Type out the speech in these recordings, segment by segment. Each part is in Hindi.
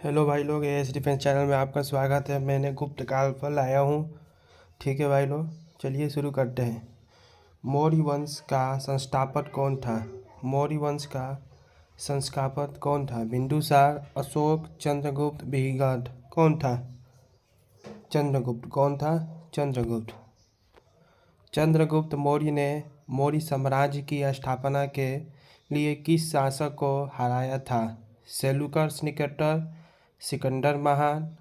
हेलो भाई लोग, एस डिफेंस चैनल में आपका स्वागत है। मैंने गुप्त काल पर लाया हूँ। ठीक है भाई लोग, चलिए शुरू करते हैं। मौर्य वंश का संस्थापक कौन था? मौर्य वंश का संस्थापक कौन था? बिंदुसार, अशोक, चंद्रगुप्त, विहिंगड। कौन था? चंद्रगुप्त। कौन था? चंद्रगुप्त। चंद्रगुप्त मौर्य ने मौर्य साम्राज्य की स्थापना के लिए किस शासक को हराया था? सेल्यूकस निकेटर, सिकंदर महान,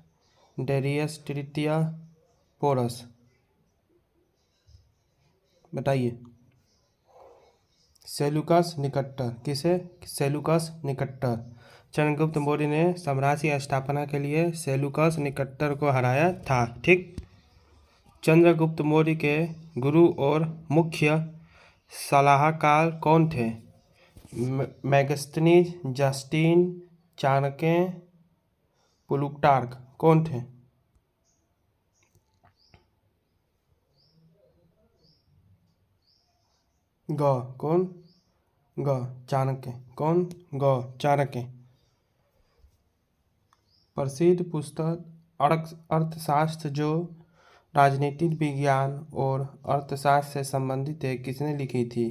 डेरियस तृतीय, पोरस। बताइए। सेल्यूकस निकटर। किसे? सेल्यूकस निकटर। चंद्रगुप्त मौर्य ने साम्राज्य की स्थापना के लिए सेल्यूकस निकटर को हराया था। ठीक। चंद्रगुप्त मौर्य के गुरु और मुख्य सलाहकार कौन थे? Megasthenes, Justin, Chanakya, Plutarch. कौन थे? कौन? चाणक्य। कौन? चाणक्य। प्रसिद्ध पुस्तक अर्थशास्त्र जो राजनीतिक विज्ञान और अर्थशास्त्र से संबंधित है, किसने लिखी थी?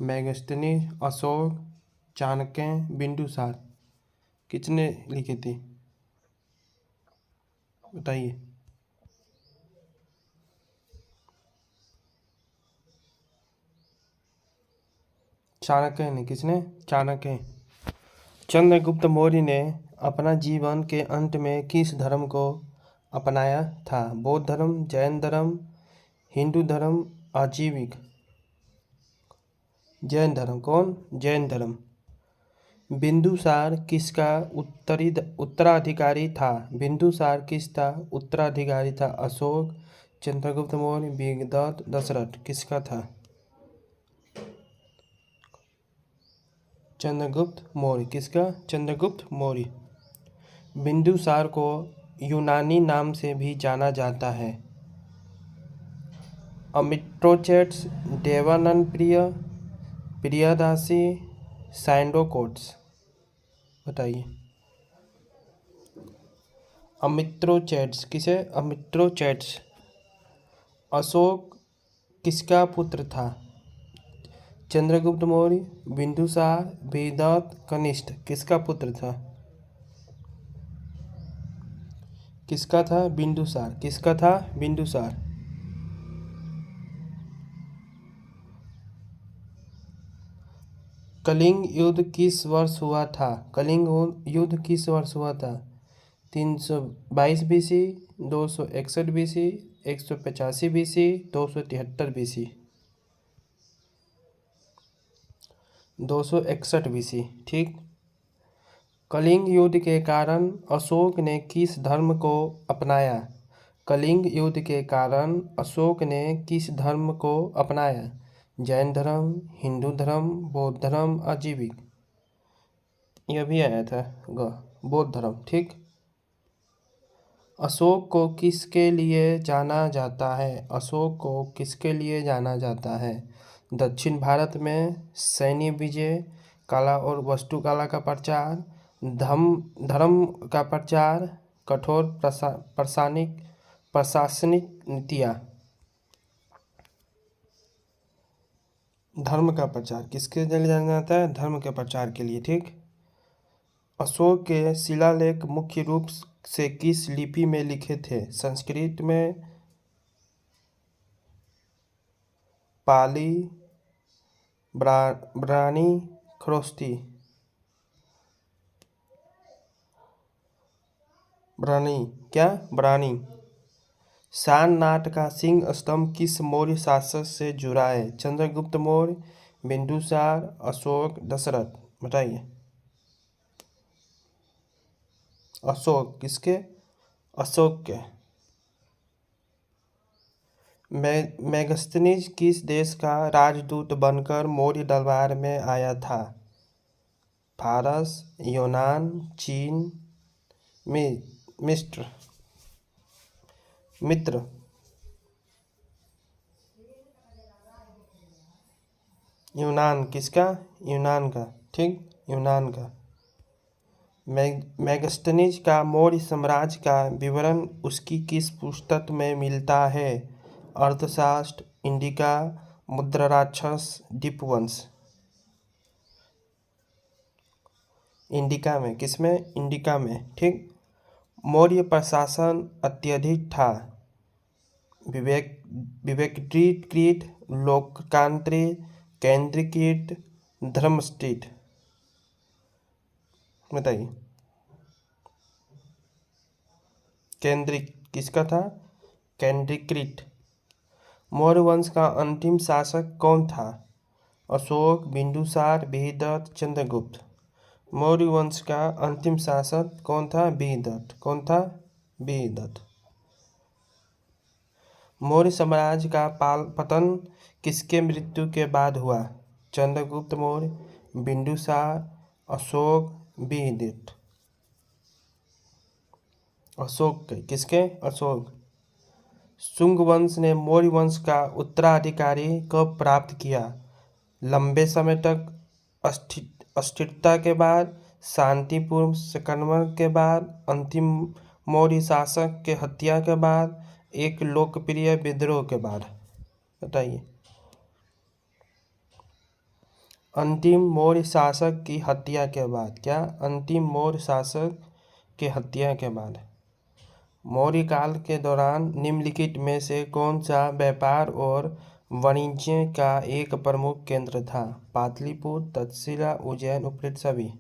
मेगस्थनीज, अशोक, चाणक्य, बिंदुसार। किसने लिखी थी? बताइए। चाणक्य ने। किसने? चाणक्य। चंद्रगुप्त मौर्य ने अपना जीवन के अंत में किस धर्म को अपनाया था? बौद्ध धर्म, जैन धर्म, हिंदू धर्म, आजीविक। जैन धर्म। कौन? जैन धर्म। बिंदुसार किसका उत्तराधिकारी था? बिंदुसार किसका उत्तराधिकारी था? अशोक, चंद्रगुप्त मौर्य, विहिंगड, दशरथ। किसका था? चंद्रगुप्त मौर्य। किसका? चंद्रगुप्त मौर्य। बिंदुसार को यूनानी नाम से भी जाना जाता है। अमित्रोचेट्स, देवानंदप्रिय, प्रियदासी, सैंडोकोट्स। बताइए। अमित्रोचेट्स। किसे? अमित्रोचेट्स। अशोक किसका पुत्र था? चंद्रगुप्त मौर्य, बिंदुसार, विहिंगड, कनिष्क। किसका पुत्र था? किसका था? बिंदुसार। किसका था? बिंदुसार। कलिंग युद्ध किस वर्ष हुआ था? कलिंग युद्ध किस वर्ष हुआ था? 322 BC, 261 BC, 185 BC, 273 BC. 261 BC. ठीक। कलिंग युद्ध के कारण अशोक ने किस धर्म को अपनाया? कलिंग युद्ध के कारण अशोक ने किस धर्म को अपनाया? जैन धर्म, हिंदू धर्म, बौद्ध धर्म, आजीविक। यह भी आया था बौद्ध धर्म। ठीक। अशोक को किसके लिए जाना जाता है? अशोक को किसके लिए जाना जाता है? दक्षिण भारत में सैन्य विजय, कला और वास्तुकला का प्रचार, धर्म का प्रचार, कठोर प्रशासनिक नीतियाँ। धर्म का प्रचार। किसके लिए जाना जाता है? धर्म के प्रचार के लिए। ठीक। अशोक के शिलालेख मुख्य रूप से किस लिपि में लिखे थे? संस्कृत में, पाली, ब्राह्मी, खरोष्ठी। ब्राह्मी। क्या? ब्राह्मी। सारनाथ का सिंह स्तंभ किस मौर्य शासक से जुड़ा है? चंद्रगुप्त मौर्य, बिंदुसार, अशोक, दशरथ। बताइए। अशोक। किसके? अशोक के। मेगस्थनीज किस देश का राजदूत बनकर मौर्य दरबार में आया था? फारस, यूनान, चीन, मित्र। यूनान। किसका? यूनान का। ठीक। यूनान का। मैगस्थनीज का मौर्य साम्राज्य का विवरण उसकी किस पुस्तक में मिलता है? अर्थशास्त्र, इंडिका, मुद्राराक्षस, दीपवंश। इंडिका में, किसमें? इंडिका में, ठीक। मौर्य प्रशासन अत्यधिक था विवेक विवेकीकृत, लोकतांत्रिक, केंद्रीकृत, धर्मस्थित। बताइए। केंद्रिक किसका था? केंद्रीकृत। मौर्य वंश का अंतिम शासक कौन था? अशोक, बिंदुसार, बृहदत्त, चंद्रगुप्त। मौर्य वंश का अंतिम शासक कौन था? बृहदत्त। कौन था? बृहदत्त। मौर्य साम्राज्य का पतन किसके मृत्यु के बाद हुआ? चंद्रगुप्त मौर्य, बिंदुसार, अशोक, बृहदत्त। अशोक किसके? अशोक। शुंग वंश ने मौर्य वंश का उत्तराधिकारी कब प्राप्त किया? लंबे समय तक अस्थिरता के बाद, शांतिपूर्ण संक्रमण के बाद, अंतिम मौर्य शासक के हत्या के बाद, एक लोकप्रिय विद्रोह के बाद। बताइए। अंतिम मौर्य शासक की हत्या के बाद। क्या? अंतिम मौर्य शासक के हत्या के बाद। मौर्य काल के दौरान निम्नलिखित में से कौन सा व्यापार और वाणिज्य का एक प्रमुख केंद्र था? पाटलिपुत्र, तक्षशिला, उज्जैन, उपरोक्त सभी।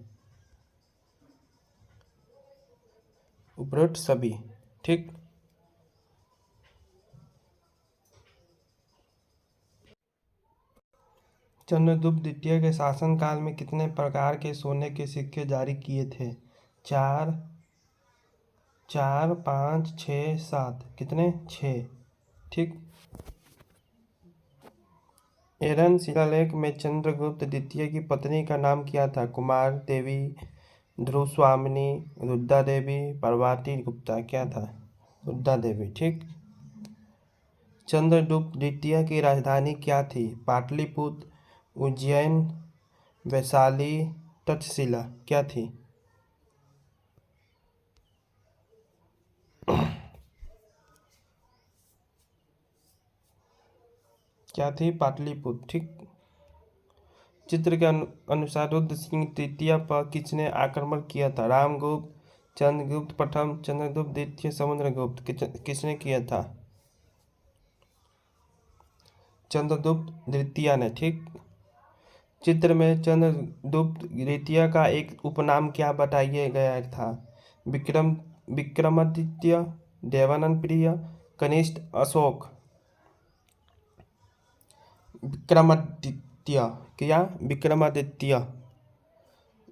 उपरोक्त सभी, ठीक। चंद्रगुप्त द्वितीय के शासनकाल में कितने प्रकार के सोने के सिक्के जारी किए थे? 4, 5, 6, 7। कितने? 6, ठीक। एरन शिलालेख में चंद्रगुप्त द्वितीय की पत्नी का नाम क्या था? कुमार देवी, ध्रुवस्वामिनी, रुद्रा देवी, पार्वती गुप्ता। क्या था? रुद्रा देवी, ठीक। चंद्रगुप्त द्वितीय की राजधानी क्या थी? पाटलिपुत्र, उज्जैन, वैशाली, तक्षशिला। क्या थी? क्या थी? पाटलिपुत्र, ठीक। चित्र के अनुसार रुद्र सिंह तृतीय पर किसने आक्रमण किया था? रामगुप्त, चंद्रगुप्त प्रथम, चंद्रगुप्त द्वितीय, समुद्रगुप्त। किसने किया था? चंद्रगुप्त द्वितीय ने, ठीक। चित्र में चंद्रगुप्त द्वितीय का एक उपनाम क्या बताया गया था? विक्रमादित्य, देवानंद प्रिय, कनिष्ठ, अशोक। विक्रमादित्य। क्या? विक्रमादित्य।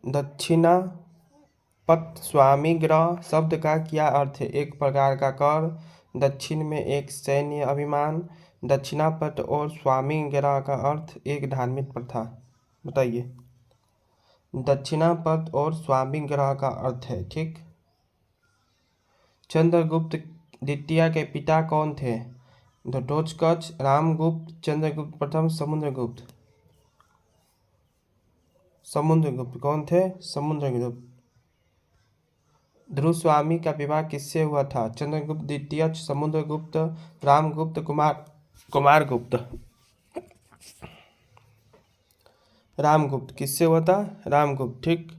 दक्षिणापथ स्वामी ग्रह शब्द का क्या अर्थ है? एक प्रकार का कर, दक्षिण में एक सैन्य अभिमान। दक्षिणापथ और स्वामी ग्रह का अर्थ एक धार्मिक प्रथा। बताइए। दक्षिणापथ और स्वामी ग्रह का अर्थ है, ठीक। चंद्रगुप्त द्वितीय के पिता कौन थे? घटोत्कच, रामगुप्त, चंद्रगुप्त प्रथम, समुद्रगुप्त। समुद्रगुप्त। कौन थे? समुद्रगुप्त। ध्रुवस्वामी का विवाह किससे हुआ था? चंद्रगुप्त द्वितीय, समुद्रगुप्त, रामगुप्त, कुमारगुप्त। रामगुप्त। किससे हुआ था? रामगुप्त, ठीक।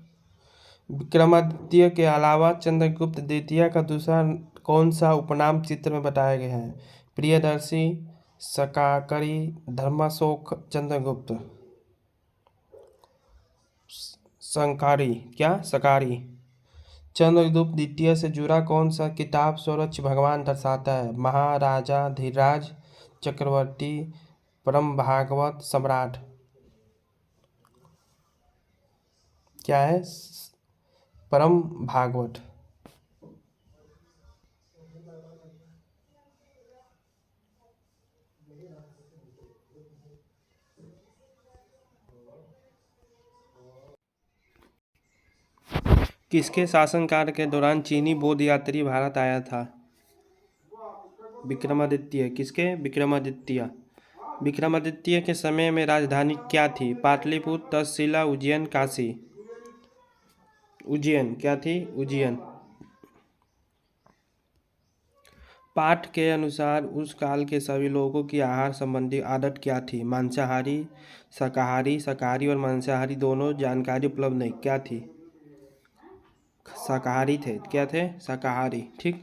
विक्रमादित्य के अलावा चंद्रगुप्त द्वितीय का दूसरा कौन सा उपनाम चित्र में बताया गया है? प्रियदर्शी, सकाकरी, धर्माशोक, चंद्रगुप्त। संकारी। क्या? सकारी। चंद्रगुप्त द्वितीय से जुड़ा कौन सा किताब स्वच्छ भगवान दर्शाता है? महाराजा धीराज, चक्रवर्ती, परम भागवत, सम्राट। क्या है? परम भागवत। किसके शासनकाल के दौरान चीनी बौद्ध यात्री भारत आया था? विक्रमादित्य। किसके? विक्रमादित्य। विक्रमादित्य के समय में राजधानी क्या थी? पाटलिपुत्र, तक्षशिला, उज्जैन, काशी। उज्जैन क्या थी? उज्जैन। पाठ के अनुसार उस काल के सभी लोगों की आहार संबंधी आदत क्या थी? मांसाहारी, शाकाहारी, शाकाहारी और मांसाहारी दोनों। जानकारी उपलब्ध नहीं, क्या थी? शाकाहारी थे। क्या थे? शाकाहारी। ठीक।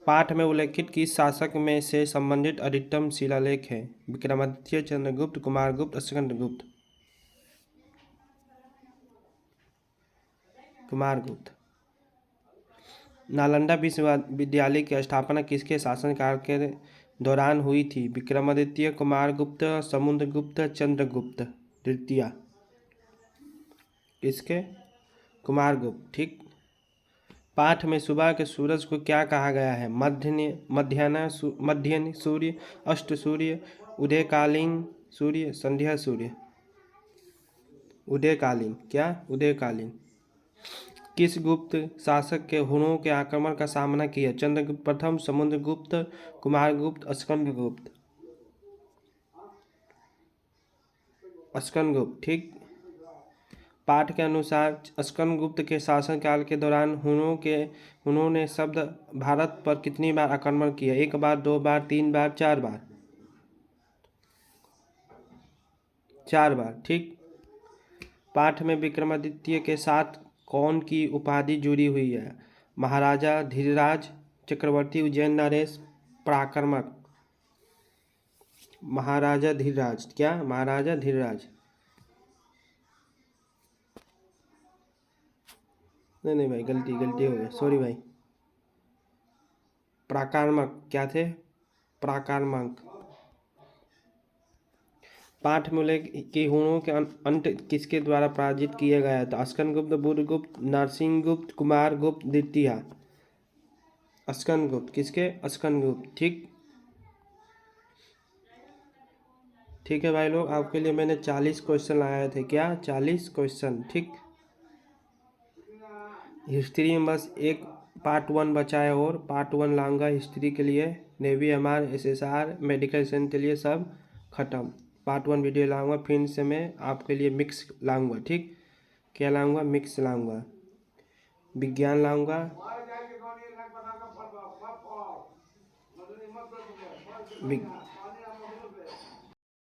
पाठ में उल्लेखित किस शासक में से संबंधित अधिकतम शिलालेख है? विक्रमादित्य, चंद्रगुप्त, कुमारगुप्त, स्कंदगुप्त। कुमारगुप्त। नालंदा विश्वविद्यालय की स्थापना किसके शासनकाल के दौरान हुई थी? विक्रमादित्य, कुमारगुप्त, समुद्रगुप्त, चंद्रगुप्त तृतीय। किसके? कुमारगुप्त। ठीक। पाठ में सुबह के सूरज को क्या कहा गया है? मध्याह्न सूर्य, अष्ट सूर्य, उदयकालीन सूर्य, संध्या सूर्य। उदयकालीन। क्या? उदयकालीन। किस गुप्त शासक के हुनों के आक्रमण का सामना किया? चंद्रगुप्त प्रथम, समुद्रगुप्त, कुमारगुप्त, स्कंदगुप्त। स्कंदगुप्त। ठीक। पाठ के अनुसार स्कंदगुप्त के शासनकाल के दौरान हुनों ने शब्द भारत पर कितनी बार आक्रमण किया? 1 बार, 2 बार, 3 बार, 4 बार। 4 बार। ठीक। पाठ में विक्रमादित्य के साथ कौन की उपाधि जुड़ी हुई है? महाराजा धीरराज, चक्रवर्ती, उज्जैन नरेश, पराक्रमक। महाराजा धीरराज। क्या? महाराजा धीरराज। नहीं भाई, गलती हो गई, सॉरी भाई। पराक्रमक। क्या थे? पराक्रमक। पाठ में उल्लेख कि हुनों के अंत किसके द्वारा पराजित किया गया था? स्कंदगुप्त, बुधगुप्त, नरसिंहगुप्त, कुमारगुप्त द्वितीय। स्कंदगुप्त। किसके? स्कंदगुप्त। ठीक। ठीक है भाई लोग, आपके लिए मैंने 40 क्वेश्चन लाए थे। क्या? 40 क्वेश्चन। ठीक। हिस्ट्री में बस एक पार्ट 1 बचा है और पार्ट 1 लाऊंगा हिस्ट्री के लिए। Navy, MR, SSR, medical science के लिए सब खत्म। पार्ट 1 वीडियो लाऊंगा। फिर से मैं आपके लिए मिक्स लाऊंगा। ठीक। क्या लाऊंगा? मिक्स लाऊंगा। विज्ञान लाऊंगा,